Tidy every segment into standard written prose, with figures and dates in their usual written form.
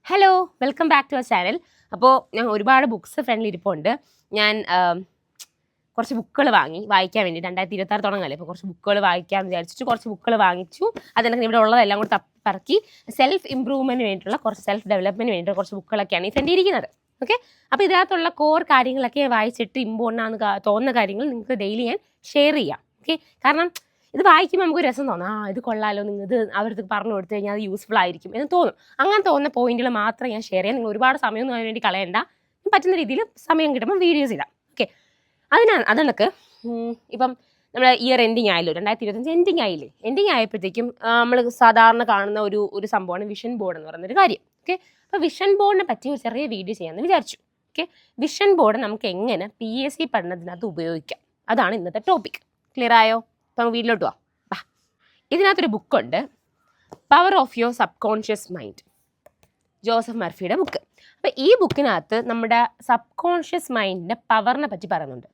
Hello welcome back to our channel. അപ്പോൾ ഞാൻ ഒരുപാട് ബുക്സ് ഫ്രണ്ടിൽ ഇരിപ്പുണ്ട്. ഞാൻ കുറച്ച് ബുക്കുകൾ വായിക്കാൻ വേണ്ടി 2026 തുടങ്ങല്ലേ, അപ്പോൾ കുറച്ച് ബുക്കുകൾ വായിക്കാമെന്ന് വിചാരിച്ചിട്ട് കുറച്ച് ബുക്കുകൾ വാങ്ങിച്ചു. അതെനിക്ക് ഇവിടെ ഉള്ളതെല്ലാം കൂടി തപ്പിപ്പറക്കി സെൽഫ് ഇമ്പ്രൂവ്മെൻറ്റിന് വേണ്ടിയിട്ടുള്ള കുറച്ച് സെൽഫ് ഡെവലപ്മെൻറ്റിന് വേണ്ടിയിട്ടുള്ള കുറച്ച് ബുക്കുകളൊക്കെയാണ് ഈ ഫ്രണ്ടിൽ ഇരിക്കുന്നത്. ഓക്കെ, അപ്പോൾ ഇതിനകത്തുള്ള കോർ കാര്യങ്ങളൊക്കെ വായിച്ചിട്ട് ഇമ്പോർട്ടൻ്റ് ആണെന്ന് തോന്നുന്ന കാര്യങ്ങൾ നിങ്ങൾക്ക് ഡെയിലി ഞാൻ ഷെയർ ചെയ്യാം. ഓക്കെ, കാരണം ഇത് വായിക്കുമ്പോൾ നമുക്ക് രസം തോന്നും, ഇത് കൊള്ളാലോ, നിങ്ങൾ ഇത് അവർക്ക് പറഞ്ഞു കൊടുത്തു കഴിഞ്ഞാൽ അത് യൂസ്ഫുൾ ആയിരിക്കും എന്ന് തോന്നും. അങ്ങനെ തോന്നുന്ന പോയിന്റുകൾ മാത്രം ഞാൻ ഷെയർ ചെയ്യാം. നിങ്ങൾ ഒരുപാട് സമയമൊന്നും അതിന് വേണ്ടി കളയണ്ട, പറ്റുന്ന രീതിയിൽ സമയം കിട്ടുമ്പോൾ വീഡിയോസ് ഇടാം. ഓക്കെ, അതൊക്കെ ഇപ്പം നമ്മുടെ ഇയർ എൻഡിങ് ആയല്ലോ, 2025 എൻഡിങ് ആയപ്പോഴത്തേക്കും നമ്മൾ സാധാരണ കാണുന്ന ഒരു സംഭവമാണ് വിഷൻ ബോർഡ് എന്ന് പറയുന്നൊരു കാര്യം. ഓക്കെ, അപ്പോൾ വിഷൻ ബോർഡിനെ പറ്റി ഒരു ചെറിയ വീഡിയോ ചെയ്യാമെന്ന് വിചാരിച്ചു. ഓക്കെ, വിഷൻ ബോർഡ് നമുക്ക് എങ്ങനെ PSC പഠനത്തിനകത്ത് ഉപയോഗിക്കാം, അതാണ് ഇന്നത്തെ ടോപ്പിക്. ക്ലിയർ ആയോ? അപ്പം വീട്ടിലോട്ട് വാ. ഇതിനകത്തൊരു ബുക്കുണ്ട്, power of your subconscious mind, Joseph മർഫിയുടെ ബുക്ക്. അപ്പോൾ ഈ ബുക്കിനകത്ത് നമ്മുടെ സബ് കോൺഷ്യസ് മൈൻഡിൻ്റെ പവറിനെ പറ്റി പറയുന്നുണ്ട്.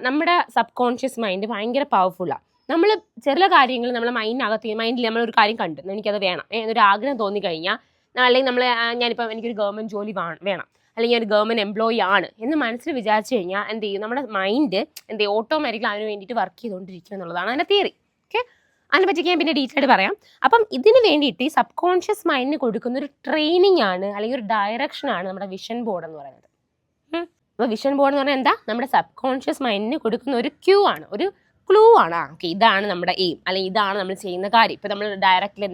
നമ്മുടെ സബ് കോൺഷ്യസ് മൈൻഡ് ഭയങ്കര പവർഫുള്ളാണ്. നമ്മൾ ചില കാര്യങ്ങൾ നമ്മളെ മൈൻഡിൽ നമ്മളൊരു കാര്യം കണ്ടു, എനിക്കത് വേണം എന്നൊരു ആഗ്രഹം തോന്നിക്കഴിഞ്ഞാൽ, അല്ലെങ്കിൽ ഞാനിപ്പോൾ എനിക്കൊരു ഗവൺമെൻറ് ജോലി വേണം, അല്ലെങ്കിൽ ഒരു ഗവൺമെൻറ് എംപ്ലോയി ആണ് എന്ന് മനസ്സിൽ വിചാരിച്ചു കഴിഞ്ഞാൽ എന്ത് ചെയ്യും, നമ്മുടെ മൈൻഡ് ഓട്ടോമാറ്റിക്കലി അതിന് വേണ്ടിയിട്ട് വർക്ക് ചെയ്തുകൊണ്ടിരിക്കും എന്നുള്ളതാണ് അതിൻ്റെ തിയറി. ഓക്കെ, അതിനെ പറ്റി ഞാൻ പിന്നെ ഡീറ്റെയിൽ ആയിട്ട് പറയാം. അപ്പം ഇതിന് വേണ്ടിയിട്ട് ഈ സബ് കോൺഷ്യസ് മൈൻഡിന് കൊടുക്കുന്ന ഒരു ട്രെയിനിങ് ആണ്, അല്ലെങ്കിൽ ഒരു ഡയറക്ഷനാണ് നമ്മുടെ വിഷൻ ബോർഡ് എന്ന് പറയുന്നത്. അപ്പോൾ വിഷൻ ബോർഡ് എന്ന് പറഞ്ഞാൽ എന്താ, നമ്മുടെ സബ് കോൺഷ്യസ് മൈൻഡിന് കൊടുക്കുന്ന ഒരു ക്യൂ ആണ്, ഒരു ക്ലൂ ആണ്. ഓക്കെ, ഇതാണ് നമ്മുടെ എയിം, അല്ലെങ്കിൽ ഇതാണ് നമ്മൾ ചെയ്യുന്ന കാര്യം. ഇപ്പോൾ നമ്മൾ ഡയറക്റ്റ്ലി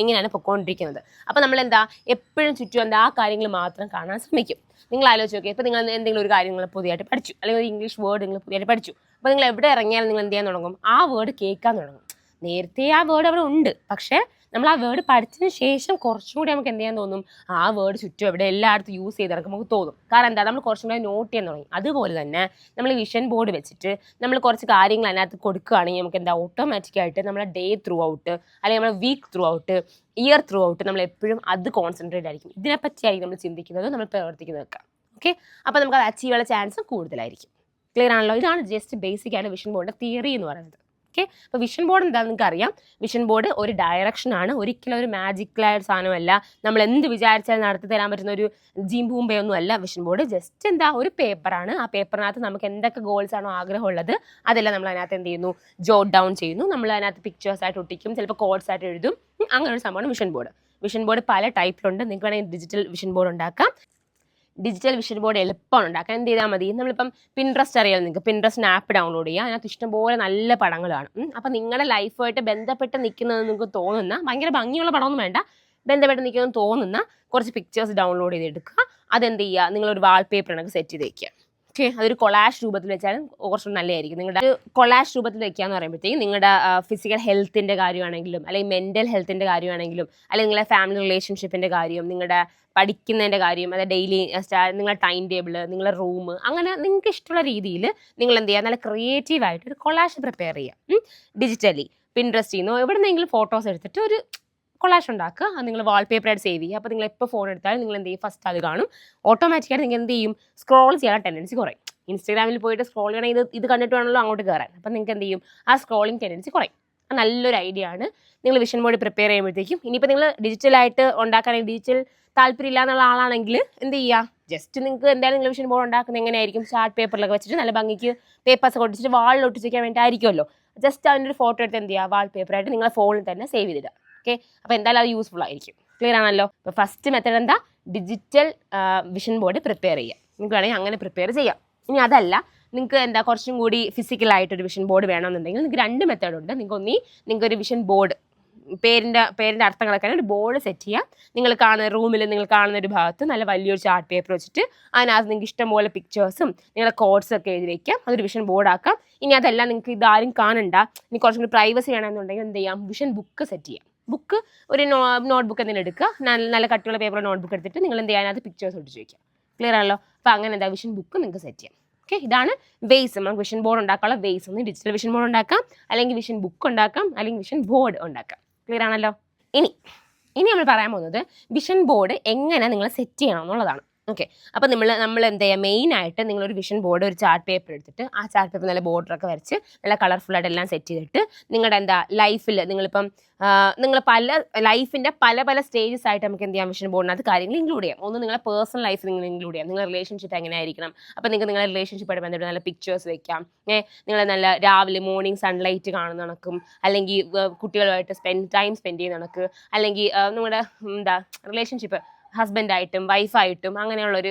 ഇങ്ങനെയാണ് പൊയ്ക്കൊണ്ടിരിക്കുന്നത്. അപ്പോൾ നമ്മൾ എപ്പോഴും ചുറ്റും ആ കാര്യങ്ങൾ മാത്രം കാണാൻ ശ്രമിക്കും. നിങ്ങൾ ആലോചിച്ച് നോക്കിയാൽ, ഇപ്പോൾ നിങ്ങൾ എന്തെങ്കിലും ഒരു കാര്യം നിങ്ങൾ പുതിയതായിട്ട് പഠിച്ചു, അല്ലെങ്കിൽ ഒരു ഇംഗ്ലീഷ് വേർഡ് നിങ്ങൾ പുതിയതായിട്ട് പഠിച്ചു. അപ്പോൾ നിങ്ങൾ എവിടെ ഇറങ്ങിയാലും നിങ്ങൾ എന്ത് ചെയ്യാൻ തുടങ്ങും, ആ വേർഡ് കേൾക്കാൻ തുടങ്ങും. നേരത്തെ ആ വേർഡ് അവിടെ ഉണ്ട്, പക്ഷേ നമ്മൾ ആ വേർഡ് പഠിച്ചതിന് ശേഷം കുറച്ചും കൂടി നമുക്ക് എന്ത് ചെയ്യാൻ തോന്നും, ആ വേർഡ് ചുറ്റും എവിടെ എല്ലായിടത്തും യൂസ് ചെയ്തിറക്കും നമുക്ക് തോന്നും. കാരണം എന്താ, നമ്മൾ കുറച്ചും കൂടി നോട്ട് ചെയ്യാൻ തുടങ്ങി. അതുപോലെ തന്നെ നമ്മൾ വിഷൻ ബോർഡ് വെച്ചിട്ട് നമ്മൾ കുറച്ച് കാര്യങ്ങൾ അതിനകത്ത് കൊടുക്കുകയാണെങ്കിൽ നമുക്ക് എന്താ, ഓട്ടോമാറ്റിക്കായിട്ട് നമ്മളെ ഡേ ത്രൂ ഔട്ട്, അല്ലെങ്കിൽ നമ്മുടെ week throughout, year throughout നമ്മൾ എപ്പോഴും അത് കോൺസെൻട്രേറ്റ് ആയിരിക്കും. ഇതിനെപ്പറ്റിയായിരിക്കും നമ്മൾ ചിന്തിക്കുന്നത്, നമ്മൾ പ്രവർത്തിക്കുന്നതൊക്കെ. ഓക്കെ, അപ്പോൾ നമുക്ക് അത് അച്ചീവ് ചെയ്യാനുള്ള ചാൻസ് കൂടുതലായിരിക്കും. ക്ലിയർ ആണല്ലോ? ഇതാണ് ജസ്റ്റ് ബേസിക് ആയിട്ട് വിഷൻ ബോർഡിൻ്റെ തിയറി എന്ന് പറയുന്നത്. ഓക്കെ, അപ്പോൾ വിഷൻ ബോർഡ് എന്താണെന്ന് നിങ്ങൾക്ക് അറിയാം. വിഷൻ ബോർഡ് ഒരു ഡയറക്ഷനാണ്, ഒരിക്കലും ഒരു മാജിക്കലായ സാധനമല്ല, നമ്മൾ എന്ത് വിചാരിച്ചാൽ നടത്തി തരാൻ പറ്റുന്ന ഒരു ജീംബൂമ്പയൊന്നും അല്ല. വിഷൻ ബോർഡ് ജസ്റ്റ് ഒരു പേപ്പറാണ്. ആ പേപ്പറിനകത്ത് നമുക്ക് എന്തൊക്കെ ഗോൾസ് ആണോ ആഗ്രഹമുള്ളത് അതെല്ലാം നമ്മൾ അതിനകത്ത് എന്ത് ചെയ്യുന്നു, ജോട്ട് ഡൗൺ ചെയ്യുന്നു. നമ്മൾ അതിനകത്ത് പിക്ചേഴ്സ് ആയിട്ട് ഒട്ടിക്കും, ചിലപ്പോൾ കോഡ്സ് ആയിട്ട് എഴുതും. അങ്ങനെ ഒരു സംഭവമാണ് വിഷൻ ബോർഡ്. വിഷൻ ബോർഡ് പല ടൈപ്പിലുണ്ട്. നിങ്ങൾക്ക് വേണമെങ്കിൽ ഡിജിറ്റൽ വിഷൻ ബോർഡ് ഉണ്ടാക്കാം. ഡിജിറ്റൽ വിഷൻ ബോർഡ് എളുപ്പമാണ് ഉണ്ടാക്കാൻ. എന്ത് ചെയ്താൽ മതി, നമ്മളിപ്പം പിൻട്രസ്റ്റ് അറിയാം, നിങ്ങൾക്ക് പിൻട്രസ്റ്റ് ആപ്പ് ഡൗൺലോഡ് ചെയ്യുക. അതിനകത്ത് ഇഷ്ടംപോലെ നല്ല പടങ്ങളാണ്. അപ്പം നിങ്ങളുടെ ലൈഫുമായിട്ട് ബന്ധപ്പെട്ട് നിൽക്കുന്നത് നിങ്ങൾക്ക് തോന്നുന്ന, ഭയങ്കര ഭംഗിയുള്ള പടമൊന്നും വേണ്ട, ബന്ധപ്പെട്ട് നിൽക്കുമെന്ന് തോന്നുന്ന കുറച്ച് പിക്ചേഴ്സ് ഡൗൺലോഡ് ചെയ്തെടുക്കുക. അതെന്ത് ചെയ്യുക, നിങ്ങളൊരു വാൾപേപ്പർ കണക്ക് സെറ്റ് ചെയ്ത് വയ്ക്കുക. ഓക്കെ, അതൊരു കൊളാഷ് രൂപത്തിൽ വെച്ചാലും കുറച്ചും നല്ലതായിരിക്കും. നിങ്ങളുടെ ഒരു കൊളാഷ് രൂപത്തിൽ വെക്കുക എന്ന് പറയുമ്പോഴത്തേക്കും നിങ്ങളുടെ ഫിസിക്കൽ ഹെൽത്തിൻ്റെ കാര്യമാണെങ്കിലും, അല്ലെങ്കിൽ മെൻ്റൽ ഹെൽത്തിൻ്റെ കാര്യമാണെങ്കിലും, അല്ലെങ്കിൽ നിങ്ങളുടെ ഫാമിലി റിലേഷൻഷിപ്പിൻ്റെ കാര്യം, നിങ്ങളുടെ പഠിക്കുന്നതിൻ്റെ കാര്യം, അതായത് ഡെയിലി നിങ്ങളുടെ ടൈം ടേബിൾ, നിങ്ങളുടെ റൂം, അങ്ങനെ നിങ്ങൾക്ക് ഇഷ്ടമുള്ള രീതിയിൽ നിങ്ങൾ എന്ത് ചെയ്യുക, നല്ല ക്രിയേറ്റീവായിട്ട് ഒരു കൊളാഷ് പ്രിപ്പയർ ചെയ്യുക. ഡിജിറ്റലി പിൻട്രസ്റ്റിൽ നിന്നോ എവിടെ നിന്നെങ്കിലും ഫോട്ടോസ് എടുത്തിട്ട് ഒരു കൊളാഷ് ഉണ്ടാക്കുക. അത് നിങ്ങൾ വാൾപേപ്പറായിട്ട് സേവ് ചെയ്യുക. അപ്പോൾ നിങ്ങൾ എപ്പോൾ ഫോൺ എടുത്താലും നിങ്ങൾ എന്ത് ചെയ്യും, ഫസ്റ്റ് അത് കാണും. ഓട്ടോമാറ്റിക്കായിട്ട് നിങ്ങൾ എന്ത് ചെയ്യും, സ്ക്രോൾ ചെയ്യാൻ ടെൻഡൻസി കുറയും. ഇൻസ്റ്റാഗ്രാമിൽ പോയിട്ട് സ്ക്രോൾ ചെയ്യണമെങ്കിൽ ഇത് കണ്ടിട്ട് വേണമല്ലോ അങ്ങോട്ട് കയറാൻ. അപ്പം നിങ്ങൾക്ക് എന്ത് ചെയ്യും, ആ സ്ക്രോളിങ് ടെൻഡൻസി കുറയും. നല്ലൊരു ഐഡിയ ആണ്. നിങ്ങൾ വിഷൻ ബോർഡ് പ്രിപ്പയർ ചെയ്യുമ്പോഴത്തേക്കും, ഇനിയിപ്പോൾ നിങ്ങൾ ഡിജിറ്റലായിട്ട് ഉണ്ടാക്കാനാണെങ്കിൽ, ഡിജിറ്റൽ താല്പര്യമില്ല എന്നുള്ള ആളാണെങ്കിൽ എന്ത് ചെയ്യുക, ജസ്റ്റ് നിങ്ങൾക്ക് എന്തായാലും നിങ്ങൾ വിഷൻ ബോർഡ് ഉണ്ടാക്കുന്നത് എങ്ങനെയായിരിക്കും, ചാർട്ട് പേപ്പറിലൊക്കെ വെച്ചിട്ട് നല്ല ഭംഗിക്ക് പേപ്പേഴ്സ് ഒട്ടിച്ചിട്ട് വാളിൽ ഒട്ടിച്ചിരിക്കാൻ വേണ്ടിയിട്ടായിരിക്കുമല്ലോ. ജസ്റ്റ് അതിൻ്റെ ഒരു ഫോട്ടോ എടുത്ത് എന്ത് ചെയ്യുക, വാൾ പേപ്പറായിട്ട് നിങ്ങളുടെ ഫോണിൽ തന്നെ സേവ് ചെയ്തിടുക. ഓക്കെ, അപ്പോൾ എന്തായാലും അത് യൂസ്ഫുൾ ആയിരിക്കും. ക്ലിയർ ആണല്ലോ? അപ്പോൾ ഫസ്റ്റ് മെത്തേഡ് എന്താ, ഡിജിറ്റൽ വിഷൻ ബോർഡ് പ്രിപ്പയർ ചെയ്യുക. നിങ്ങൾക്ക് വേണമെങ്കിൽ അങ്ങനെ പ്രിപ്പയർ ചെയ്യാം. ഇനി അതല്ല, നിങ്ങൾക്ക് കുറച്ചും കൂടി ഫിസിക്കലായിട്ടൊരു വിഷൻ ബോർഡ് വേണമെന്നുണ്ടെങ്കിൽ നിങ്ങൾക്ക് 2 മെത്തേഡുണ്ട്. നിങ്ങൾക്കൊരു വിഷൻ ബോർഡ്, പേരിൻ്റെ അർത്ഥങ്ങളൊക്കെ ഒരു ബോർഡ് സെറ്റ് ചെയ്യാം. നിങ്ങൾ കാണുന്ന ഒരു ഭാഗത്ത് നല്ല വലിയൊരു ചാർട്ട് പേപ്പർ വെച്ചിട്ട് അതിനകത്ത് നിങ്ങൾക്ക് ഇഷ്ടംപോലെ പിക്ചേഴ്സും നിങ്ങളുടെ കോഡ്സൊക്കെ എഴുതി വയ്ക്കാം. അതൊരു വിഷൻ ബോർഡ് ആക്കാം. ഇനി അതല്ല, നിങ്ങൾക്ക് ഇതാരും കാണണ്ട, ഇനി കുറച്ചും കൂടി പ്രൈവസി വേണമെന്നുണ്ടെങ്കിൽ എന്ത് ചെയ്യാം, വിഷൻ ബുക്ക് സെറ്റ് ചെയ്യാം. ബുക്ക് ഒരു നോട്ട്ബുക്ക് എന്തെങ്കിലും എടുക്കുക, നല്ല കട്ടിയുള്ള പേപ്പർ നോട്ട്ബുക്ക് എടുത്തിട്ട് നിങ്ങൾ എന്ത് ചെയ്യാൻ, അതിനകത്ത് പിക്ചേഴ്സ് ഒട്ടിച്ച് വയ്ക്കുക. ക്ലിയർ ആണല്ലോ? അപ്പോൾ അങ്ങനെ വിഷൻ ബുക്ക് നിങ്ങൾക്ക് സെറ്റ് ചെയ്യാം. ഓക്കെ, ഇതാണ് വേസ്. നമുക്ക് വിഷൻ ബോർഡ് ഉണ്ടാക്കാനുള്ള വേസ്. ഒന്ന് ഡിജിറ്റൽ വിഷൻ ബോർഡ് ഉണ്ടാക്കാം, അല്ലെങ്കിൽ വിഷൻ ബുക്ക് ഉണ്ടാക്കാം, അല്ലെങ്കിൽ വിഷൻ ബോർഡ് ഉണ്ടാക്കാം. ക്ലിയർ ആണല്ലോ? ഇനി നമ്മൾ പറയാൻ പോകുന്നത് വിഷൻ ബോർഡ് എങ്ങനെ നിങ്ങൾ സെറ്റ് ചെയ്യണം എന്നുള്ളതാണ്. ഓക്കെ. അപ്പോൾ നമ്മൾ എന്ത് ചെയ്യുക, മെയിനായിട്ട് നിങ്ങളൊരു വിഷൻ ബോർഡ്, ഒരു ചാർട്ട് പേപ്പർ എടുത്തിട്ട് ആ ചാർട്ട് പേപ്പർ നല്ല ബോർഡറൊക്കെ വരച്ച് നല്ല കളർഫുള്ളായിട്ട് എല്ലാം സെറ്റ് ചെയ്തിട്ട് നിങ്ങളുടെ എന്താ ലൈഫിൽ നിങ്ങളിപ്പം നിങ്ങൾ ലൈഫിൻ്റെ പല സ്റ്റേജസ് ആയിട്ട് നമുക്ക് എന്ത് ചെയ്യാം, വിഷൻ ബോർഡിനകത്ത് കാര്യങ്ങൾ ഇൻക്ലൂഡ് ചെയ്യാം. ഒന്ന് നിങ്ങളുടെ പേഴ്സണൽ ലൈഫ് നിങ്ങൾ ഇൻക്ലൂഡ് ചെയ്യാം. നിങ്ങളുടെ റിലേഷൻഷിപ്പ് എങ്ങനെ ആയിരിക്കണം, അപ്പോൾ നിങ്ങൾക്ക് നിങ്ങളുടെ റിലേഷൻഷിപ്പായിട്ട് ബന്ധപ്പെട്ട് നല്ല പിക്ചേഴ്സ് വെക്കാം. നിങ്ങൾ നല്ല രാവിലെ മോർണിംഗ് സൺലൈറ്റ് കാണുന്ന കണക്കും, അല്ലെങ്കിൽ കുട്ടികളുമായിട്ട് ടൈം സ്പെൻഡ് ചെയ്യുന്ന കണക്ക്, അല്ലെങ്കിൽ നിങ്ങളുടെ എന്താ റിലേഷൻഷിപ്പ് ഹസ്ബൻഡായിട്ടും വൈഫായിട്ടും അങ്ങനെയുള്ളൊരു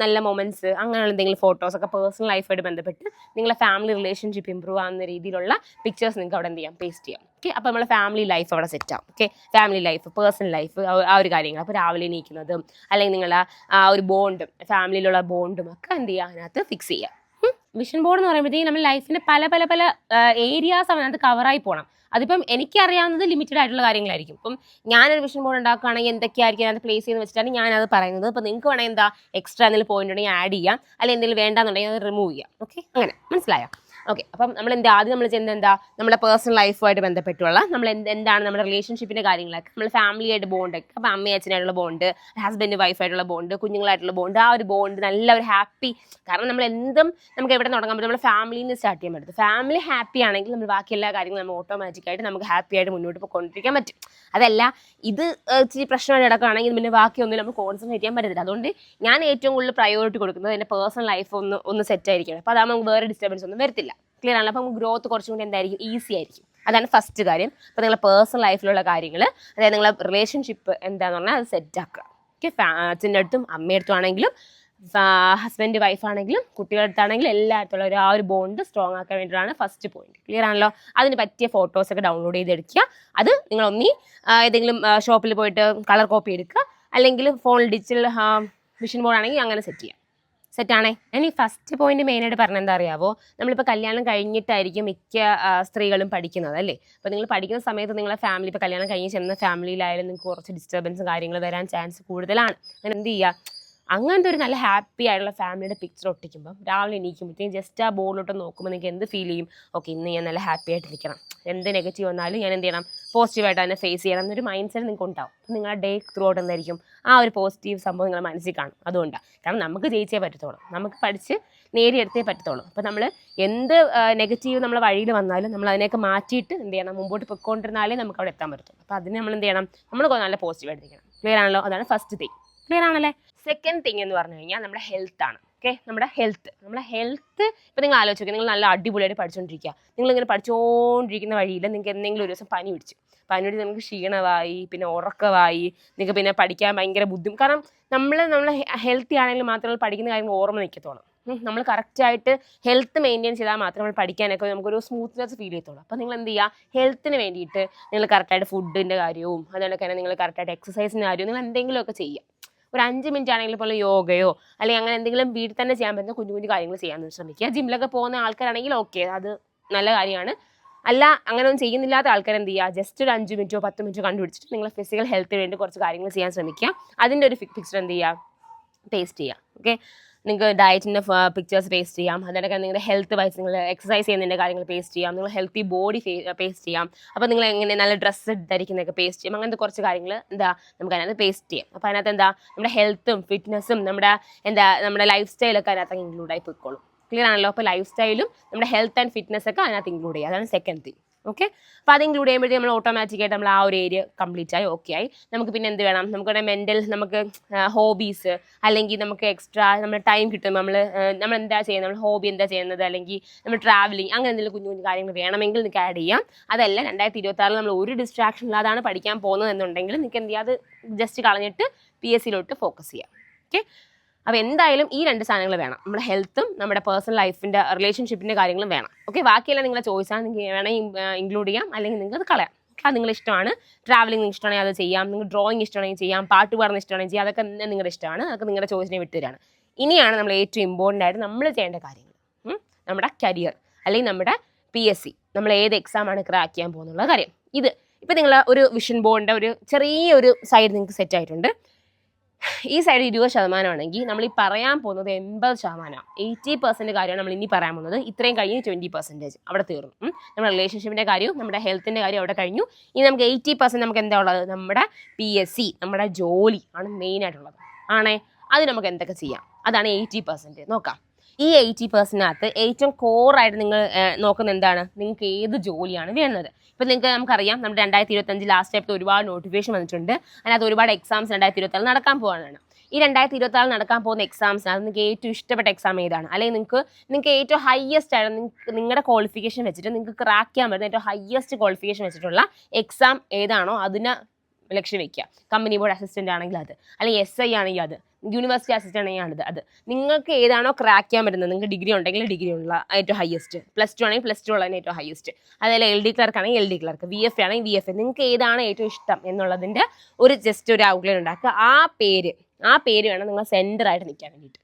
നല്ല മൊമെൻറ്റ്സ്, അങ്ങനെയുള്ള എന്തെങ്കിലും ഫോട്ടോസൊക്കെ പേഴ്സണൽ ലൈഫായിട്ട് ബന്ധപ്പെട്ട് നിങ്ങളെ ഫാമിലി റിലേഷൻഷിപ്പ് ഇമ്പ്രൂവ് ആകുന്ന രീതിയിലുള്ള പിക്ചേഴ്സ് നിങ്ങൾക്ക് അവിടെ എന്ത് ചെയ്യാം, പേസ്റ്റ് ചെയ്യാം. ഓക്കെ. അപ്പോൾ നമ്മളെ ഫാമിലി ലൈഫ് അവിടെ സെറ്റ് ആവും. Okay. Family life, personal life, ആ ഒരു കാര്യങ്ങൾ. അപ്പോൾ രാവിലെ എണീക്കുന്നതും അല്ലെങ്കിൽ നിങ്ങളുടെ ആ ഒരു ബോണ്ടും ഫാമിലിയിലുള്ള ബോണ്ടും ഒക്കെ എന്ത് ചെയ്യുക, അതിനകത്ത് ഫിക്സ് ചെയ്യുക. വിഷൻ ബോർഡ് എന്ന് പറയുമ്പോഴത്തേക്കും നമ്മൾ ലൈഫിൻ്റെ പല ഏരിയാസ് അതിനകത്ത് കവറായി പോകണം. അതിപ്പം എനിക്കറിയാവുന്നത് ലിമിറ്റഡ് ആയിട്ടുള്ള കാര്യങ്ങളായിരിക്കും. ഇപ്പം ഞാനൊരു വിഷൻ ബോർഡ് ഉണ്ടാക്കുകയാണെങ്കിൽ എന്തൊക്കെയായിരിക്കും അതിനകത്ത് പ്ലേസ് ചെയ്യുന്നത് വെച്ചിട്ടാണ് ഞാനത് പറയുന്നത്. അപ്പോൾ നിങ്ങൾക്ക് വേണമെങ്കിൽ എന്താ എക്സ്ട്രാ എന്തെങ്കിലും പോയിന്റ് ഉണ്ടെങ്കിൽ ആഡ് ചെയ്യാം, അല്ലെങ്കിൽ എന്തെങ്കിലും വേണ്ടാന്നുണ്ടെങ്കിൽ അത് റിമൂവ് ചെയ്യാം. ഓക്കെ, അങ്ങനെ മനസ്സിലായോ? ഓക്കെ. അപ്പം ആദ്യം നമ്മൾ ചെയ്യുന്നത് എന്താ, നമ്മുടെ പേഴ്സണൽ ലൈഫുമായിട്ട് ബന്ധപ്പെട്ടുള്ള എന്താണ് നമ്മുടെ റിലേഷൻഷിപ്പിൻ്റെ കാര്യങ്ങളൊക്കെ, നമ്മൾ ഫാമിലിയായിട്ട് ബോണ്ടൊക്കെ, അപ്പോൾ അമ്മയും അച്ഛനായിട്ടുള്ള ബോണ്ട്, ഹസ്ബൻഡ് വൈഫായിട്ടുള്ള ബോണ്ട്, കുഞ്ഞുങ്ങളായിട്ടുള്ള ബോണ്ട്, ആ ഒരു ബോണ്ട് നല്ല ഒരു ഹാപ്പി. കാരണം നമ്മൾ എന്തും നമുക്ക് എവിടെ തുടങ്ങാൻ പറ്റും, നമ്മുടെ ഫാമിലിയിൽ നിന്ന് സ്റ്റാർട്ട് ചെയ്യാൻ പറ്റും. ഫാമിലി ഹാപ്പി ആണെങ്കിൽ നമ്മൾ ബാക്കി എല്ലാ കാര്യങ്ങളും നമ്മൾ ഓട്ടോമാറ്റിക്കായിട്ട് നമുക്ക് ഹാപ്പി ആയിട്ട് മുന്നോട്ട് പോയിക്കൊണ്ടിരിക്കാൻ പറ്റും. അതല്ല ഇത് ഇച്ചിരി പ്രശ്നമായിട്ട് കിടക്കുകയാണെങ്കിൽ പിന്നെ ബാക്കിയൊന്നും നമുക്ക് കോൺസെൻട്രേറ്റ് ചെയ്യാൻ പറ്റത്തില്ല. അതുകൊണ്ട് ഞാൻ ഏറ്റവും കൂടുതൽ പ്രയോറിറ്റി കൊടുക്കുന്നത് എൻ്റെ പേഴ്സണൽ ലൈഫ് ഒന്ന് സെറ്റ് ആയിരിക്കണം. അപ്പോൾ അതാകുമ്പോൾ നമുക്ക് വേറെ ഡിസ്റ്റർബൻസ് ഒന്നും വരത്തില്ല. ക്ലിയർ ആണല്ലോ? അപ്പോൾ നമുക്ക് ഗ്രോത്ത് കുറച്ചും കൂടി എന്തായിരിക്കും, ഈസി ആയിരിക്കും. അതാണ് ഫസ്റ്റ് കാര്യം. അപ്പോൾ നിങ്ങളുടെ പേഴ്സണൽ ലൈഫിലുള്ള കാര്യങ്ങൾ, അതായത് നിങ്ങളുടെ റിലേഷൻഷിപ്പ് എന്താണെന്ന് പറഞ്ഞാൽ അത് സെറ്റ് ആക്കുക. ഓക്കെ. അച്ഛൻ്റെ അടുത്തും അമ്മയുടെ അടുത്തും ആണെങ്കിലും ഹസ്ബൻഡ് വൈഫാണെങ്കിലും കുട്ടികളുടെ അടുത്താണെങ്കിലും എല്ലായിടത്തുള്ള ആ ഒരു ബോണ്ട് സ്ട്രോങ് ആക്കാൻ വേണ്ടിയിട്ടാണ് ഫസ്റ്റ് പോയിന്റ്. ക്ലിയർ ആണല്ലോ? അതിന് പറ്റിയ ഫോട്ടോസൊക്കെ ഡൗൺലോഡ് ചെയ്തെടുക്കുക. അത് നിങ്ങൾ ഏതെങ്കിലും ഷോപ്പിൽ പോയിട്ട് കളർ കോപ്പി എടുക്കുക, അല്ലെങ്കിൽ ഫോണിൽ ഡിജിറ്റൽ വിഷൻ ബോർഡ് ആണെങ്കിൽ അങ്ങനെ സെറ്റ് ചെയ്യാം. സെറ്റാണേ. ഞാൻ ഈ ഫസ്റ്റ് പോയിന്റ് മെയിനായിട്ട് പറഞ്ഞാൽ എന്താ അറിയാവോ, നമ്മളിപ്പോൾ കല്യാണം കഴിഞ്ഞിട്ടായിരിക്കും മിക്ക സ്ത്രീകളും പഠിക്കുന്നത് അല്ലേ. അപ്പോൾ നിങ്ങൾ പഠിക്കുന്ന സമയത്ത് നിങ്ങളെ ഫാമിലി, ഇപ്പോൾ കല്യാണം കഴിഞ്ഞ് ചെന്ന ഫാമിലിയിലായാലും നിങ്ങൾക്ക് കുറച്ച് ഡിസ്റ്റർബൻസും കാര്യങ്ങൾ വരാൻ ചാൻസ് കൂടുതലാണ്. അങ്ങനെ എന്ത് ചെയ്യുക, അങ്ങനത്തെ ഒരു നല്ല ഹാപ്പി ആയിട്ടുള്ള ഫാമിലിയുടെ പിക്ചർ ഒട്ടിക്കുമ്പോൾ രാവിലെ എണീക്കുമ്പോഴത്തേക്കും ജസ്റ്റ് ആ ബോർഡിലോട്ട് നോക്കുമ്പോൾ നിങ്ങൾക്ക് എന്ത് ഫീൽ ചെയ്യും, ഓക്കെ ഇന്ന് ഞാൻ നല്ല ഹാപ്പി ആയിട്ടിരിക്കണം, എന്ത് നെഗറ്റീവ് വന്നാലും ഞാൻ എന്ത് ചെയ്യണം, പോസിറ്റീവായിട്ട് അതിനെ ഫേസ് ചെയ്യണം എന്നൊരു മൈൻഡ് സെറ്റ് നിങ്ങൾക്ക് ഉണ്ടാവും. അപ്പോൾ നിങ്ങളുടെ ഡേ ത്രൂ ഔട്ട് എന്തായിരിക്കും, ആ ഒരു പോസിറ്റീവ് സംഭവം നിങ്ങളുടെ മനസ്സിൽ കാണും. അതുകൊണ്ടാണ്, കാരണം നമുക്ക് ജയിച്ചേ പറ്റത്തുള്ളൂ, നമുക്ക് പഠിച്ച് നേടിയെടുത്തേ പറ്റത്തുള്ളൂ. അപ്പോൾ നമ്മൾ എന്ത് നെഗറ്റീവ് നമ്മളെ വഴിയിൽ വന്നാലും നമ്മൾ അതിനെയൊക്കെ മാറ്റിയിട്ട് എന്ത് ചെയ്യണം, മുമ്പോട്ട് പൊയ്ക്കൊണ്ടിരുന്നാലേ നമുക്ക് അവിടെ എത്താൻ പറ്റത്തുള്ളൂ. അപ്പോൾ അതിന് നമ്മൾ എന്ത് ചെയ്യണം, നമ്മൾ നല്ല പോസിറ്റീവായിട്ടിരിക്കണം. ക്ലിയർ ആണല്ലോ? അതാണ് ഫസ്റ്റ് തിങ്. ക്ലിയർ ആണല്ലേ? സെക്കൻഡ് തിങ് എന്ന് പറഞ്ഞു കഴിഞ്ഞാൽ നമ്മുടെ ഹെൽത്താണ്. ഓക്കെ. നമ്മുടെ ഹെൽത്ത് ഇപ്പോൾ നിങ്ങൾ ആലോചിക്കുക, നിങ്ങൾ നല്ല അടിപൊളിയായിട്ട് പഠിച്ചുകൊണ്ടിരിക്കുക, നിങ്ങളിങ്ങനെ പഠിച്ചുകൊണ്ടിരിക്കുന്ന വഴിയിൽ നിങ്ങൾക്ക് എന്തെങ്കിലും ഒരു ദിവസം പനി പിടിച്ച് നിങ്ങൾക്ക് ക്ഷീണമായി, പിന്നെ ഉറക്കമായി, നിങ്ങൾക്ക് പിന്നെ പഠിക്കാൻ ഭയങ്കര ബുദ്ധിമുട്ട്. കാരണം നമ്മൾ ഹെൽത്തി ആണെങ്കിൽ മാത്രമേ പഠിക്കുന്ന കാര്യങ്ങൾ ഓർമ്മ നിൽക്കത്തുള്ളൂ. നമ്മൾ കറക്റ്റായിട്ട് ഹെൽത്ത് മെയിൻറ്റെയിൻ ചെയ്താൽ മാത്രമേ നമ്മൾ പഠിക്കാനൊക്കെ നമുക്കൊരു സ്മൂത്ത്നെസ് ഫീൽ ചെയ്യത്തുള്ളൂ. അപ്പോൾ നിങ്ങൾ എന്ത് ചെയ്യുക, ഹെൽത്തിന് വേണ്ടിയിട്ട് നിങ്ങൾ കറക്റ്റായിട്ട് ഫുഡിൻ്റെ കാര്യവും അതുകൊണ്ട് തന്നെ നിങ്ങൾ കറക്റ്റായിട്ട് എക്സസൈസിൻ്റെ കാര്യവും നിങ്ങൾ എന്തെങ്കിലുമൊക്കെ ചെയ്യുക. ഒരു 5 മിനിറ്റ് ആണെങ്കിൽ പോലും യോഗയോ അല്ലെങ്കിൽ അങ്ങനെ എന്തെങ്കിലും വീട്ടിൽ തന്നെ ചെയ്യാൻ പറ്റുന്ന കുഞ്ഞു കാര്യങ്ങൾ ചെയ്യാൻ ശ്രമിക്കുക. ജിമ്മിലൊക്കെ പോകുന്ന ആൾക്കാരാണെങ്കിൽ ഓക്കെ, അത് നല്ല കാര്യമാണ്. അല്ല അങ്ങനെയൊന്നും ചെയ്യുന്നില്ലാത്ത ആൾക്കാർ എന്ത് ചെയ്യുക, ജസ്റ്റ് ഒരു 5 മിനിറ്റോ 10 മിനിറ്റോ കണ്ടുപിടിച്ചിട്ട് നിങ്ങൾ ഫിസിക്കൽ ഹെൽത്തിന് വേണ്ടി കുറച്ച് കാര്യങ്ങൾ ചെയ്യാൻ ശ്രമിക്കുക. അതിൻ്റെ ഒരു പിക്ചർ എന്ത് ചെയ്യുക, പേസ്റ്റ് ചെയ്യുക. ഓക്കെ. നിങ്ങൾക്ക് ഡയറ്റിൻ്റെ പിക്ചേഴ്സ് പേസ്റ്റ് ചെയ്യാം. അതിനൊക്കെ നിങ്ങളുടെ ഹെൽത്ത് വൈസ് നിങ്ങൾ എക്സസൈസ് ചെയ്യുന്നതിൻ്റെ കാര്യങ്ങൾ പേസ്റ്റ് ചെയ്യാം. നിങ്ങൾ ഹെൽത്തി ബോഡി പേസ്റ്റ് ചെയ്യാം. അപ്പോൾ നിങ്ങൾ എങ്ങനെ നല്ല ഡ്രസ്സ് ധരിക്കുന്നതൊക്കെ പേസ്റ്റ് ചെയ്യാം. അങ്ങനത്തെ കുറച്ച് കാര്യങ്ങൾ നമുക്ക് അതിനകത്ത് പേസ്റ്റ് ചെയ്യാം. അപ്പോൾ അതിനകത്ത് നമ്മുടെ ഹെൽത്തും ഫിറ്റ്നസ്സും നമ്മുടെ ലൈഫ് സ്റ്റൈലൊക്കെ അതിനകത്ത് ഇൻക്ലൂഡ് ആയി പോയിക്കോളും. ക്ലിയർ ആണല്ലോ? അപ്പോൾ ലൈഫ് സ്റ്റൈലും നമ്മുടെ ഹെൽത്ത് ആൻഡ് ഫിറ്റ്നസ് ഒക്കെ അതിനകത്ത് ഇൻക്ലൂഡ് ചെയ്യുക. അതാണ് സെക്കൻഡ് തിങ്. ഓക്കെ. അപ്പോൾ അത് ഇൻക്ലൂഡ് ചെയ്യുമ്പോഴത്തേക്കും നമ്മൾ ഓട്ടോമാറ്റിക്കായിട്ട് നമ്മൾ ആ ഒരു ഏരിയ കംപ്ലീറ്റ് ആയി ഓക്കെ ആയി. നമുക്ക് പിന്നെ എന്ത് വേണം, നമുക്കിവിടെ നമുക്ക് ഹോബീസ് അല്ലെങ്കിൽ നമുക്ക് എക്സ്ട്രാ നമ്മുടെ ടൈം കിട്ടും. നമ്മൾ എന്താ ചെയ്യുന്നത്, നമ്മൾ ഹോബി എന്താ ചെയ്യുന്നത്, അല്ലെങ്കിൽ നമ്മൾ ട്രാവലിങ്, അങ്ങനെ എന്തെങ്കിലും കുഞ്ഞു കാര്യങ്ങൾ വേണമെങ്കിൽ നിങ്ങൾക്ക് ആഡ് ചെയ്യാം. അതല്ല 2026 നമ്മൾ ഒരു ഡിസ്ട്രാക്ഷൻ ഇല്ലാതാണ് പഠിക്കാൻ പോകുന്നത് എന്നുണ്ടെങ്കിൽ നിങ്ങൾക്ക് എന്ത് ചെയ്യാം, അത് ജസ്റ്റ് കളഞ്ഞിട്ട് PSCയിലോട്ട് ഫോക്കസ് ചെയ്യാം. ഓക്കെ. അപ്പോൾ എന്തായാലും ഈ 2 സാധനങ്ങൾ വേണം, നമ്മുടെ ഹെൽത്തും നമ്മുടെ പേഴ്സണൽ ലൈഫിൻ്റെ റിലേഷൻഷിപ്പിൻ്റെ കാര്യങ്ങളും വേണം. ഓക്കെ. ബാക്കിയെല്ലാം നിങ്ങളെ ചോയ്സാണ്, നിങ്ങൾക്ക് വേണമെങ്കിൽ ഇൻക്ലൂഡ് ചെയ്യാം, അല്ലെങ്കിൽ നിങ്ങൾക്ക് അത് കളയാം. അത് നിങ്ങളുടെ ഇഷ്ടമാണ്. ട്രാവലിംഗ് നിങ്ങൾക്ക് ഇഷ്ടമാണെങ്കിൽ അത് ചെയ്യാം, നിങ്ങൾ ഡ്രോയിങ് ഇഷ്ടമാണെങ്കിൽ ചെയ്യാം, പാട്ട് പാടുന്ന ഇഷ്ടമാണെങ്കിൽ ചെയ്യാം, അതൊക്കെ നിങ്ങളുടെ ഇഷ്ടമാണ്. അതൊക്കെ നിങ്ങളുടെ ചോയ്സിനെ വിട്ടുതരാണ്. ഇനിയാണ് നമ്മൾ ഏറ്റവും ഇമ്പോർട്ടൻ്റ് ആയിട്ട് നമ്മൾ ചെയ്യേണ്ട കാര്യങ്ങൾ, നമ്മുടെ കരിയർ അല്ലെങ്കിൽ നമ്മുടെ PSC, നമ്മൾ ഏത് എക്സാമാണ് ക്രാക്ക് ചെയ്യാൻ പോകുന്നുള്ള കാര്യം. ഇപ്പോൾ നിങ്ങൾ ഒരു വിഷൻ ബോർഡിൻ്റെ ഒരു ചെറിയൊരു സൈഡ് നിങ്ങൾക്ക് സെറ്റ് ആയിട്ടുണ്ട്. ഈ സൈഡ് 20% ആണെങ്കിൽ നമ്മൾ ഈ പറയാൻ പോകുന്നത് 80%. 80% കാര്യമാണ് നമ്മൾ ഇനി പറയാൻ പോകുന്നത്. ഇത്രയും കഴിഞ്ഞ് 20% അവിടെ തീർന്നു. നമ്മുടെ റിലേഷൻഷിപ്പിൻ്റെ കാര്യവും നമ്മുടെ ഹെൽത്തിൻ്റെ കാര്യം അവിടെ കഴിഞ്ഞു. ഇനി നമുക്ക് 80% നമുക്ക് എന്താ ഉള്ളത്, നമ്മുടെ PSC, നമ്മുടെ ജോലി ആണ് മെയിനായിട്ടുള്ളത്. അത് നമുക്ക് എന്തൊക്കെ ചെയ്യാം, അതാണ് 80%. നോക്കാം. ഈ 80%-നകത്ത് ഏറ്റവും കോറായിട്ട് നിങ്ങൾ നോക്കുന്ന എന്താണ്, നിങ്ങൾക്ക് ഏത് ജോലിയാണ് വേണ്ടത്. ഇപ്പം നമുക്കറിയാം നമ്മുടെ 2025 ലാസ്റ്റ് ആയിട്ട് ഒരുപാട് നോട്ടിഫിക്കേഷൻ വന്നിട്ടുണ്ട്. അതിനകത്ത് ഒരുപാട് എക്സാംസ് 2026 നടക്കാൻ പോകുന്നതാണ്. ഈ 2026 നടക്കാൻ പോകുന്ന എക്സാംസിനകത്ത് നിങ്ങൾക്ക് ഏറ്റവും ഇഷ്ടപ്പെട്ട എക്സാം ഏതാണ്, അല്ലെങ്കിൽ നിങ്ങൾക്ക് ഏറ്റവും ഹയസ്റ്റ് ആണ് നിങ്ങളുടെ ക്വാളിഫിക്കേഷൻ വെച്ചിട്ട് നിങ്ങൾക്ക് ക്രാക്ക് ചെയ്യാൻ പറ്റുന്ന ഏറ്റവും ഹയസ്റ്റ് ക്വാളിഫിക്കേഷൻ വെച്ചിട്ടുള്ള എക്സാം ഏതാണോ അതിന് ലക്ഷ്യം വെക്കുക. കമ്പനി ബോർഡ് അസിസ്റ്റന്റ് ആണെങ്കിൽ അത്, അല്ലെങ്കിൽ SI ആണെങ്കിൽ അത്, യൂണിവേഴ്സിറ്റി അസിസ്റ്റന്റ് ആണെങ്കിൽ അത്. നിങ്ങൾക്ക് ഏതാണോ ക്രാക്ക് ചെയ്യാൻ പറ്റുന്നത്, നിങ്ങൾക്ക് ഡിഗ്രി ഉണ്ടെങ്കിൽ ഡിഗ്രി ഉള്ള ഏറ്റവും ഹയസ്റ്റ്, +2 ആണെങ്കിൽ +2 ഉള്ളതിന് ഏറ്റവും ഹയസ്റ്റ്, അതല്ല LD ക്ലർക്ക് ആണെങ്കിൽ LD ക്ലർക്ക്, VFA ആണെങ്കിൽ VFA, നിങ്ങൾക്ക് ഏതാണ് ഏറ്റവും ഇഷ്ടം എന്നുള്ളതിൻ്റെ ജസ്റ്റ് ഒരു ഔട്ട്ലൈൻ ഉണ്ടാക്കുക. ആ പേര് വേണം നിങ്ങൾ സെൻറ്ററായിട്ട് നിൽക്കാൻ വേണ്ടിയിട്ട്.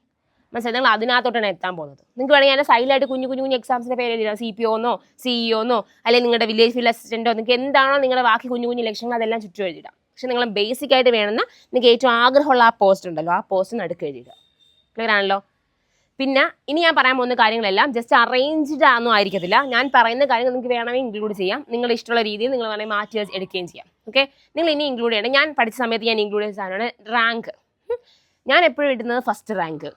മനസ്സിലായി? നിങ്ങൾ അതിനകത്തോട്ടാണ് എത്താൻ പോകുന്നത്. നിങ്ങൾക്ക് വേണമെങ്കിൽ അതിൻ്റെ സൈഡിലായിട്ട് കുഞ്ഞു എക്സാംസിൻ്റെ പേര് എഴുതാം. CPO എന്നോ CEO എന്നോ അല്ലെങ്കിൽ നിങ്ങളുടെ വില്ലേജ് ഫീൽഡ് അസിസ്റ്റൻറ്റോ, നിങ്ങൾക്ക് എന്താണോ നിങ്ങളുടെ ബാക്കി കുഞ്ഞു ലക്ഷ്യങ്ങൾ അതെല്ലാം ചുറ്റും എഴുതിയിടാം. പക്ഷെ നിങ്ങൾ ബേസിക് ആയിട്ട് വേണമെന്ന് നിങ്ങൾക്ക് ഏറ്റവും ആഗ്രഹമുള്ള ആ പോസ്റ്റ് ഉണ്ടല്ലോ, ആ പോസ്റ്റ് നടുക്ക് എഴുതിയിടുക. ക്ലിയർ ആണല്ലോ? പിന്നെ ഇനി ഞാൻ പറയാൻ പോകുന്ന കാര്യങ്ങളെല്ലാം ജസ്റ്റ് അറേഞ്ച്ഡ് ഒന്നും ആയിരിക്കത്തില്ല. ഞാൻ പറയുന്ന കാര്യങ്ങൾ നിങ്ങൾക്ക് വേണമെങ്കിൽ ഇൻക്ലൂഡ് ചെയ്യാം. നിങ്ങളുടെ ഇഷ്ടമുള്ള രീതിയിൽ നിങ്ങൾ വേണമെങ്കിൽ മാറ്റി എടുക്കുകയും ചെയ്യാം. ഓക്കെ, നിങ്ങൾ ഇനി ഇൻക്ലൂഡ് ചെയ്യണം. ഞാൻ പഠിച്ച സമയത്ത് ഞാൻ ഇൻക്ലൂഡ് ചെയ്ത സാധനമാണ് റാങ്ക്. ഞാൻ എപ്പോഴും ഇടുന്നത് ഫസ്റ്റ് റാങ്ക്,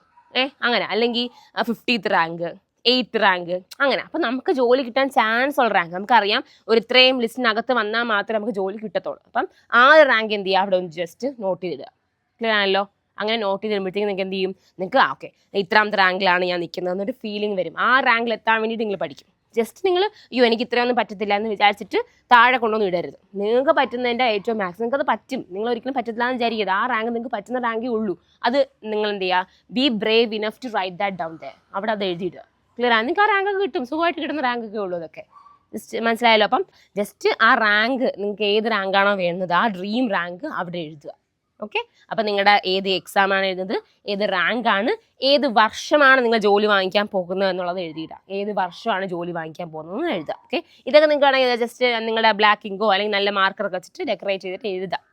അങ്ങനെ, അല്ലെങ്കിൽ 50th റാങ്ക്, 8th റാങ്ക്, അങ്ങനെ. അപ്പം നമുക്ക് ജോലി കിട്ടാൻ ചാൻസ് ഉള്ള റാങ്ക് നമുക്കറിയാം. ഇത്രയും ലിസ്റ്റിനകത്ത് വന്നാൽ മാത്രമേ നമുക്ക് ജോലി കിട്ടത്തുള്ളൂ. അപ്പം ആ റാങ്ക് എന്ത് ചെയ്യുക, അവിടെ ഒന്ന് ജസ്റ്റ് നോട്ട് ചെയ്തിടുക. ക്ലിയർ ആണല്ലോ? അങ്ങനെ നോട്ട് ചെയ്ത് തരുമ്പോഴത്തേക്കും നിങ്ങൾക്ക് എന്ത് ചെയ്യും, നിങ്ങൾക്ക് ഓക്കെ ഇത്രാമത്തെ റാങ്കിലാണ് ഞാൻ നിൽക്കുന്നത് എന്നൊരു ഫീലിംഗ് വരും. ആ റാങ്കിൽ എത്താൻ വേണ്ടിയിട്ട് നിങ്ങൾ പഠിക്കും. ജസ്റ്റ് നിങ്ങൾ എനിക്ക് ഇത്രയൊന്നും പറ്റത്തില്ല എന്ന് വിചാരിച്ചിട്ട് താഴെ കൊണ്ടൊന്നും ഇടരുത്. നിങ്ങൾക്ക് പറ്റുന്നതിൻ്റെ ഏറ്റവും മാക്സിമം നിങ്ങൾക്കത് പറ്റും. നിങ്ങൾ ഒരിക്കലും പറ്റത്തില്ല എന്ന് വിചാരിക്കരുത്. ആ റാങ്ക് നിങ്ങൾക്ക് പറ്റുന്ന റാങ്കേ ഉള്ളൂ. അത് നിങ്ങൾ എന്ത് ചെയ്യുക, be brave enough to write that down there. അവിടെ അത് എഴുതിയിടുക. ക്ലിയർ ആണ്? നിങ്ങൾക്ക് ആ റാങ്ക് കിട്ടും, സുഖമായിട്ട് കിട്ടുന്ന റാങ്കൊക്കെ ഉള്ളൂ. അതൊക്കെ ജസ്റ്റ് മനസ്സിലായല്ലോ? അപ്പം ജസ്റ്റ് ആ റാങ്ക്, നിങ്ങൾക്ക് ഏത് റാങ്കാണോ വേണ്ടത് ആ ഡ്രീം റാങ്ക് അവിടെ എഴുതുക. ഓക്കെ, അപ്പം നിങ്ങളുടെ ഏത് എക്സാമാണ് എഴുതുന്നത്, ഏത് റാങ്കാണ്, ഏത് വർഷമാണ് നിങ്ങൾ ജോലി വാങ്ങിക്കാൻ പോകുന്നത് എന്നുള്ളത് എഴുതിയിടുക. ഏത് വർഷമാണ് ജോലി വാങ്ങിക്കാൻ പോകുന്നതെന്ന് എഴുതുക. ഓക്കെ, ഇതൊക്കെ നിങ്ങൾക്ക് വേണമെങ്കിൽ ജസ്റ്റ് നിങ്ങളുടെ ബ്ലാക്ക് ഇങ്കോ അല്ലെങ്കിൽ നല്ല മാർക്കറൊക്കെ വെച്ചിട്ട് ഡെക്കറേറ്റ് ചെയ്തിട്ട് എഴുതുക.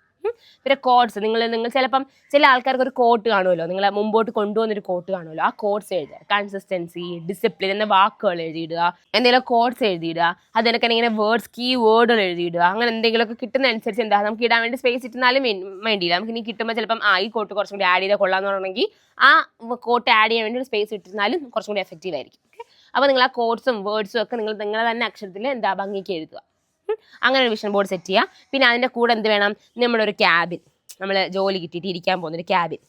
പിന്നെ കോഡ്സ് നിങ്ങൾ ചിലപ്പം ചില ആൾക്കാർക്ക് ഒരു കോട്ട് കാണുമല്ലോ, നിങ്ങൾ മുമ്പോട്ട് കൊണ്ടുവന്നൊരു കോട്ട് കാണുമല്ലോ, ആ കോഡ്സ് എഴുതുക. കൺസിസ്റ്റൻസി, ഡിസിപ്ലിൻ എന്ന വാക്കുകൾ എഴുതിയിടുക. എന്തെങ്കിലും കോഡ്സ് എഴുതിയിടുക. അതിനൊക്കെ ഇങ്ങനെ കീ വേർഡുകൾ എഴുതിയിടുക. അങ്ങനെ എന്തെങ്കിലുമൊക്കെ കിട്ടുന്ന അനുസരിച്ച് എന്താ നമുക്ക് ഇടാൻ വേണ്ടി സ്പേസ് ഇട്ടുന്നാലും വേണ്ടിയില്ല. നമുക്ക് ഇനി കിട്ടുമ്പോൾ ചിലപ്പം ഈ കോട്ട് കുറച്ചും കൂടി ആഡ് ചെയ്താൽ കൊള്ളാമെന്ന് പറഞ്ഞെങ്കിൽ ആ കോട്ട് ആഡ് ചെയ്യാൻ വേണ്ടി ഒരു സ്പേസ് ഇട്ടിരുന്നാലും കുറച്ചും കൂടി എഫക്റ്റീവ് ആയിരിക്കും. ഓക്കെ, അപ്പോൾ നിങ്ങൾ ആ കോഡ്സും വേർഡ്സും ഒക്കെ നിങ്ങളെ തന്നെ അക്ഷരത്തിൽ ഭംഗിക്ക് എഴുതുക. അങ്ങനെ ഒരു വിഷൻ ബോർഡ് സെറ്റ് ചെയ്യുക. പിന്നെ അതിൻ്റെ കൂടെ എന്ത് വേണം, നമ്മളൊരു ക്യാബിൻ, നമ്മൾ ജോലി കിട്ടിയിട്ട് ഇരിക്കാൻ പോകുന്നൊരു ക്യാബിൻ,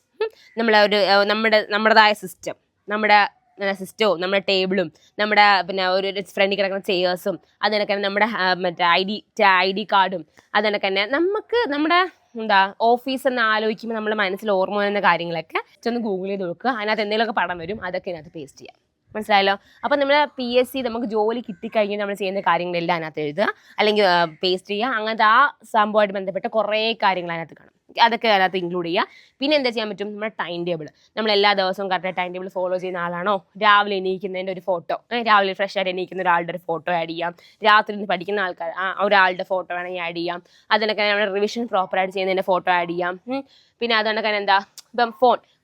നമ്മുടേതായ സിസ്റ്റം, നമ്മുടെ സിസ്റ്റവും നമ്മുടെ ടേബിളും നമ്മുടെ പിന്നെ ഒരു ഫ്രണ്ടിൽ കിടക്കുന്ന ചെയേഴ്സും, അതിനൊക്കെ നമ്മുടെ മറ്റേ ID കാർഡും, അതിനൊക്കെ തന്നെ നമുക്ക് നമ്മുടെ ഓഫീസ് എന്ന് ആലോചിക്കുമ്പോൾ നമ്മുടെ മനസ്സിൽ ഓർമ്മ വരുന്ന കാര്യങ്ങളൊക്കെ ഒന്ന് ഗൂഗിൾ ചെയ്ത് നോക്കുക. അതിനകത്ത് എന്തെങ്കിലുമൊക്കെ പടം വരും, അതൊക്കെ ഇതിനകത്ത് പേസ്റ്റ് ചെയ്യാം. മനസ്സിലായല്ലോ? അപ്പം നമ്മൾ PSC നമുക്ക് ജോലി കിട്ടിക്കഴിഞ്ഞാൽ നമ്മൾ ചെയ്യുന്ന കാര്യങ്ങളെല്ലാം അതിനകത്ത് എഴുതുക, അല്ലെങ്കിൽ പേസ്റ്റ് ചെയ്യുക. അങ്ങനത്തെ ആ സംഭവമായിട്ട് ബന്ധപ്പെട്ട കുറേ കാര്യങ്ങൾ അതിനകത്ത് കാണും. അതൊക്കെ അതിനകത്ത് ഇൻക്ലൂഡ് ചെയ്യുക. പിന്നെ എന്താ ചെയ്യാൻ പറ്റും, നമ്മുടെ ടൈം ടേബിൾ. നമ്മൾ എല്ലാ ദിവസവും കറക്റ്റ് ടൈം ടേബിൾ ഫോളോ ചെയ്യുന്ന ആളാണോ, രാവിലെ എണീക്കുന്നതിൻ്റെ ഒരു ഫോട്ടോ, രാവിലെ ഫ്രഷ് ആയിട്ട് എണീക്കുന്ന ഒരാളുടെ ഒരു ഫോട്ടോ ആഡ് ചെയ്യാം. രാത്രി നിന്ന് പഠിക്കുന്ന ആൾക്കാർ ഒരാളുടെ ഫോട്ടോ വേണമെങ്കിൽ ആഡ് ചെയ്യാം. അതിനൊക്കെ നമ്മുടെ റിവിഷൻ പ്രോപ്പറായിട്ട് ചെയ്യുന്നതിൻ്റെ ഫോട്ടോ ആഡ് ചെയ്യാം. പിന്നെ അതുകൊണ്ടൊക്കെ എന്താ, ഇപ്പം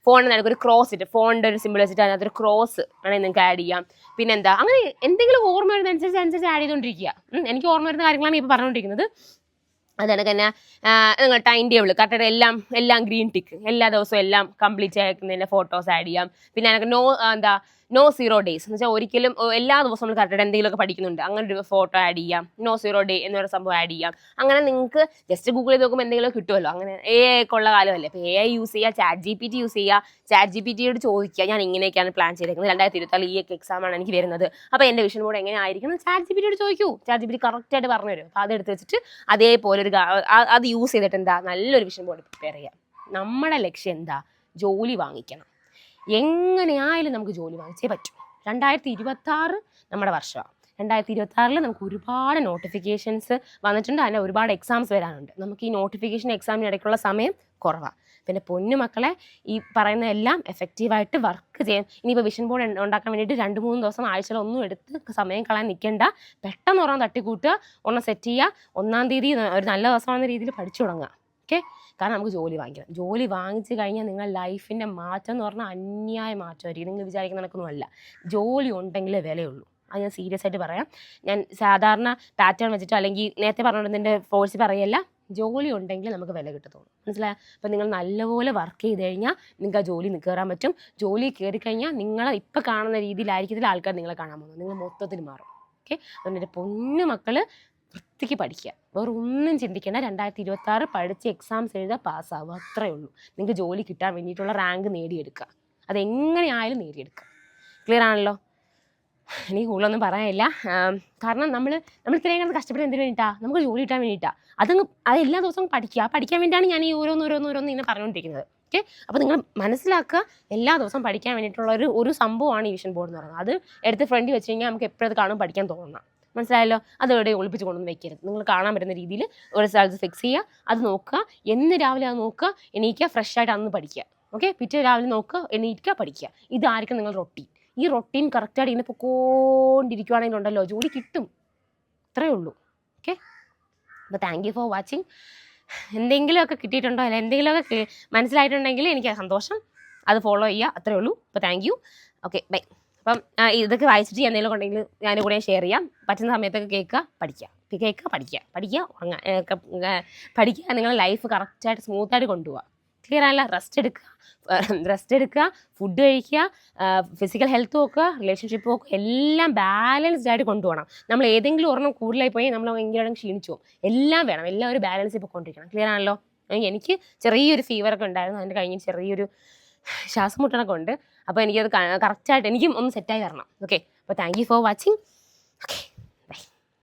ഫോണിന് നിനക്കൊരു ക്രോസ് ഇട്ട്, ഫോണിൻ്റെ ഒരു സിമ്പിൾ വെച്ചിട്ട് അതിനകത്തൊരു ക്രോസ് വേണമെങ്കിൽ നിങ്ങൾക്ക് ആഡ് ചെയ്യാം. പിന്നെ എന്താ, അങ്ങനെ എന്തെങ്കിലും ഓർമ്മ വരുന്നതനുസരിച്ച് ആഡ് ചെയ്തുകൊണ്ടിരിക്കുക. എനിക്ക് ഓർമ്മ വരുന്ന കാര്യങ്ങളാണ് ഇപ്പോൾ പറഞ്ഞുകൊണ്ടിരിക്കുന്നത്. അതാണ് തന്നെ നിങ്ങൾ ടൈം ടേബിൾ കറക്റ്റായിട്ട് എല്ലാം ഗ്രീൻ ടിക്ക്, എല്ലാ ദിവസവും എല്ലാം കംപ്ലീറ്റ് ആക്കുന്നതിൻ്റെ ഫോട്ടോസ് ആഡ് ചെയ്യാം. പിന്നെ എനിക്ക് നോ 0 days എന്ന് വെച്ചാൽ ഒരിക്കലും എല്ലാ ദിവസവും നമ്മൾ കറക്റ്റായിട്ട് എന്തെങ്കിലുമൊക്കെ പഠിക്കുന്നുണ്ട്, അങ്ങനെ ഒരു ഫോട്ടോ ആഡ് ചെയ്യാം. നോ 0 day എന്നൊരു സംഭവം ആഡ് ചെയ്യാം. അങ്ങനെ നിങ്ങൾക്ക് ജസ്റ്റ് ഗൂഗിൾ ചെയ്ത് നോക്കുമ്പോൾ എന്തെങ്കിലും കിട്ടുമല്ലോ. അങ്ങനെ AI ഒക്കെ ഉള്ള കാലമല്ലേ, അപ്പോൾ AI യൂസ് ചെയ്യുക, ChatGPT യൂസ് ചെയ്യുക. ChatGPTയോട് ചോദിക്കുക, ഞാൻ ഇങ്ങനെയൊക്കെയാണ് പ്ലാൻ ചെയ്തേക്കുന്നത്, 2024 ഈ എക്സാമാണ് എനിക്ക് വരുന്നത്, അപ്പോൾ എൻ്റെ വിഷൻ ബോർഡ് എങ്ങനെ ആയിരിക്കും ChatGPTയോട് ചോദിക്കൂ. ChatGPT കറക്റ്റായിട്ട് പറഞ്ഞു തരും. അപ്പോൾ അതെടുത്ത് വെച്ചിട്ട് അതേപോലെ അത് യൂസ് ചെയ്തിട്ട് എന്താ നല്ലൊരു വിഷൻ ബോർഡ് പ്രിപ്പയർ ചെയ്യാം. നമ്മുടെ ലക്ഷ്യം എന്താ, ജോലി വാങ്ങിക്കണം. എങ്ങനെയായാലും നമുക്ക് ജോലി വാങ്ങിച്ചേ പറ്റൂ. 2026 നമ്മുടെ വർഷമാണ്. 2026 നമുക്ക് ഒരുപാട് നോട്ടിഫിക്കേഷൻസ് വന്നിട്ടുണ്ട്. അതിന് ഒരുപാട് എക്സാംസ് വരാനുണ്ട്. നമുക്ക് ഈ നോട്ടിഫിക്കേഷൻ എക്സാമിന് ഇടയ്ക്കുള്ള സമയം കുറവാണ്. പിന്നെ പൊന്നു മക്കളെ, ഈ പറയുന്ന എല്ലാം എഫക്റ്റീവായിട്ട് വർക്ക് ചെയ്യാൻ. ഇനിയിപ്പോൾ വിഷൻ ബോർഡ് ഉണ്ടാക്കാൻ വേണ്ടിയിട്ട് 2-3 ദിവസം ആഴ്ചയിൽ ഒന്നും എടുത്ത് സമയം കളയാൻ നിൽക്കേണ്ട. പെട്ടെന്ന് ഒരെണ്ണം തട്ടിക്കൂട്ടുക, ഒരെണ്ണം സെറ്റ് ചെയ്യുക. 1-ാം തീയതി ഒരു നല്ല ദിവസമാണെന്ന രീതിയിൽ പഠിച്ചു തുടങ്ങുക. ഓക്കെ, കാരണം നമുക്ക് ജോലി വാങ്ങിക്കണം. ജോലി വാങ്ങിച്ചു കഴിഞ്ഞാൽ നിങ്ങൾ ലൈഫിൻ്റെ മാറ്റം എന്ന് പറഞ്ഞാൽ അന്യായ മാറ്റമായിരിക്കും. നിങ്ങൾ വിചാരിക്കുന്ന കണക്കൊന്നുമല്ല. ജോലി ഉണ്ടെങ്കിലേ വിലയുള്ളൂ. അത് ഞാൻ സീരിയസ് ആയിട്ട് പറയാം. ഞാൻ സാധാരണ പാറ്റേൺ വെച്ചിട്ടോ അല്ലെങ്കിൽ നേരത്തെ പറഞ്ഞതിൻ്റെ ഫോഴ്സ് പറയല്ല. ജോലി ഉണ്ടെങ്കിൽ നമുക്ക് വില കിട്ടത്തുള്ളൂ. മനസ്സിലായോ? അപ്പം നിങ്ങൾ നല്ലപോലെ വർക്ക് ചെയ്ത് കഴിഞ്ഞാൽ നിങ്ങൾക്ക് ആ ജോലി കയറാൻ പറ്റും. ജോലി കയറിക്കഴിഞ്ഞാൽ നിങ്ങളെ ഇപ്പം കാണുന്ന രീതിയിലായിരിക്കത്തില്ല ആൾക്കാർ നിങ്ങളെ കാണാൻ പോകുന്നത്. നിങ്ങൾ മൊത്തത്തിൽ മാറും. ഓക്കെ, അതുകൊണ്ട് എൻ്റെ പൊന്നു മക്കൾ വൃത്തിക്ക് പഠിക്കുക, വേറെ ഒന്നും ചിന്തിക്കേണ്ട. 2026 പഠിച്ച് എക്സാംസ് എഴുതുക, പാസ്സാവുക, അത്രയേ ഉള്ളൂ. നിങ്ങൾക്ക് ജോലി കിട്ടാൻ വേണ്ടിയിട്ടുള്ള റാങ്ക് നേടിയെടുക്കുക, അതെങ്ങനെയായാലും നേടിയെടുക്കുക. ക്ലിയർ ആണല്ലോ? എനിക്ക് കൂടുതലൊന്നും പറയാനില്ല. കാരണം നമ്മൾ ഇത്രയും കണ്ട് കഷ്ടപ്പെട്ട് എന്തിനു വേണ്ടിയിട്ടാണ്? നമുക്ക് ജോലി കിട്ടാൻ വേണ്ടിയിട്ടാണ്. അത് എല്ലാ ദിവസവും പഠിക്കാൻ വേണ്ടിയിട്ടാണ് ഞാൻ ഈ ഓരോന്നോരോന്ന് ഇങ്ങനെ പറഞ്ഞുകൊണ്ടിരിക്കുന്നത്. ഓക്കെ, അപ്പോൾ നിങ്ങൾ മനസ്സിലാക്കുക, എല്ലാ ദിവസവും പഠിക്കാൻ വേണ്ടിയിട്ടുള്ള ഒരു സംഭവമാണ് ഈ വിഷൻ ബോർഡ് എന്ന് പറയുന്നത്. അത് എടുത്ത് ഫ്രണ്ടിൽ വെച്ച് കഴിഞ്ഞാൽ നമുക്ക് എപ്പോഴത് കാണും പഠിക്കാൻ തോന്നണം. മനസ്സിലായല്ലോ? അത് എവിടെ ഒളിപ്പിച്ച് കൊണ്ടൊന്നും വെക്കരുത്. നിങ്ങൾ കാണാൻ പറ്റുന്ന രീതിയിൽ ഒരു സ്ഥലത്ത് ഫിക്സ് ചെയ്യുക, അത് നോക്കുക. എന്ന് രാവിലെ അത് നോക്കുക, എണീക്കുക, ഫ്രഷ് ആയിട്ട് അന്ന് പഠിക്കുക. ഓക്കെ, പിറ്റേ രാവിലെ നോക്കുക, എണീക്കുക, പഠിക്കുക. ഇതായിരിക്കും നിങ്ങൾ റൊട്ടീൻ. ഈ റൊട്ടീൻ കറക്റ്റായിട്ട് ഇങ്ങനെ പൊക്കോണ്ടിരിക്കുകയാണെങ്കിൽ ഉണ്ടല്ലോ, ജോലി കിട്ടും. അത്രയേ ഉള്ളൂ. ഓക്കെ, അപ്പോൾ താങ്ക് യു ഫോർ വാച്ചിങ്. എന്തെങ്കിലുമൊക്കെ കിട്ടിയിട്ടുണ്ടോ, അല്ല എന്തെങ്കിലുമൊക്കെ മനസ്സിലായിട്ടുണ്ടെങ്കിൽ എനിക്ക് സന്തോഷം. അത് ഫോളോ ചെയ്യുക, അത്രയേ ഉള്ളൂ. അപ്പോൾ താങ്ക് യു. Okay, by. അപ്പം ഇതൊക്കെ വായിച്ചിട്ട് എന്തെങ്കിലും ഉണ്ടെങ്കിൽ ഞാൻ കൂടെ ഷെയർ ചെയ്യാം. പറ്റുന്ന സമയത്തൊക്കെ കേൾക്കുക, പഠിക്കുക, പഠിക്കുക. നിങ്ങളുടെ ലൈഫ് കറക്റ്റായിട്ട് സ്മൂത്തായിട്ട് കൊണ്ടുപോകുക. ക്ലിയർ ആണല്ല? റെസ്റ്റ് എടുക്കുക, ഫുഡ് കഴിക്കുക, ഫിസിക്കൽ ഹെൽത്ത് നോക്കുക, റിലേഷൻഷിപ്പ് നോക്കുക, എല്ലാം ബാലൻസ്ഡ് ആയിട്ട് കൊണ്ടുപോകണം. നമ്മൾ ഏതെങ്കിലും ഒരെണ്ണം കൂടുതലായി പോയി നമ്മൾ ഭയങ്കര ക്ഷീണിച്ചു പോകും. എല്ലാം വേണം, എല്ലാം ഒരു ബാലൻസ് പോയിക്കൊണ്ടിരിക്കണം. ക്ലിയർ ആണല്ലോ? എനിക്ക് ചെറിയൊരു ഫീവറൊക്കെ ഉണ്ടായിരുന്നു, അതിൻ്റെ കഴിഞ്ഞ് ചെറിയൊരു ശ്വാസം മുട്ടണൊക്കെ ഉണ്ട്. അപ്പോൾ എനിക്കത് കറക്റ്റായിട്ട് എനിക്കും ഒന്ന് സെറ്റായി വരണം. ഓക്കെ, അപ്പോൾ താങ്ക് യു ഫോർ വാച്ചിങ്.